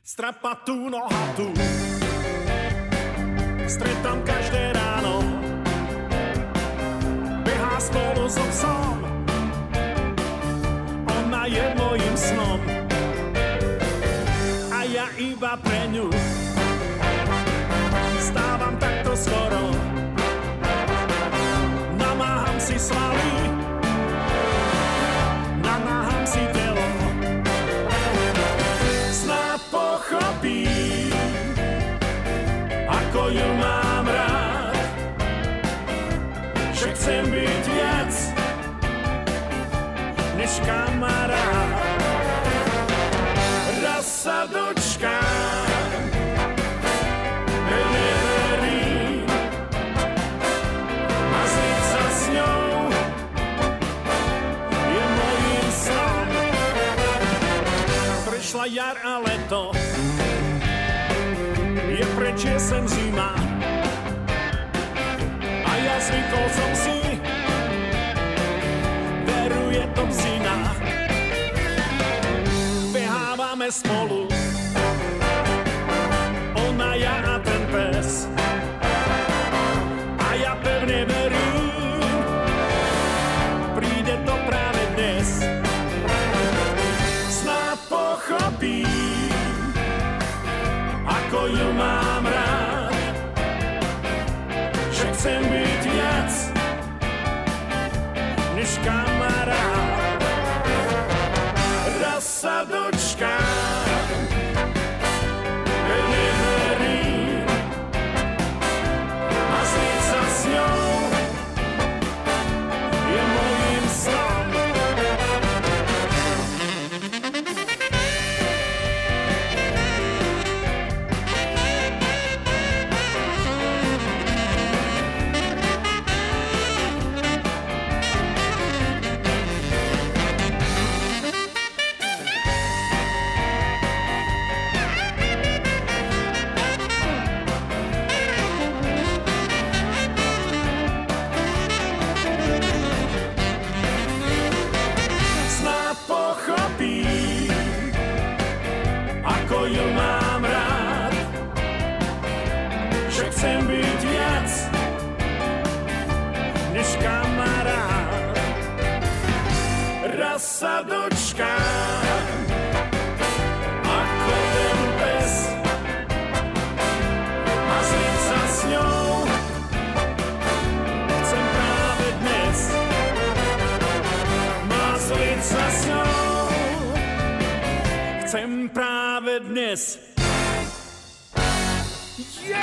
Strapatú nohatú stretám každé ráno, behá spolu so psom, ona je mojím snom a ja iba pre ňu stávam takto skoro, namáham si svaly, namáham si telo, snáď pochopí, ako ju mám rád, že chcem byť viac než kamarát. Raz sa dočkám, neverím, a zliť sa s ňou je mojím snom. Prešla jar a leto, je preč jesen zima a ja zvykol som si, veru je to psina. Behávame spolu, ona, ja a ten pes, a ja pevne verím, príde to práve dnes. Snáď pochopím, ako ju mám rád, že chcem byť viac než kamarát. Raz sa dočkám, neverím, a zliť sa s ňou je mojím snom. Ako ju mám rád, že chcem byť viac než kamarát. Raz sa dočkám, ako ten pes, a zliť sa s ňou chcem práve dnes. Má zliť sa s ňou chcem práve dnes. Yeah!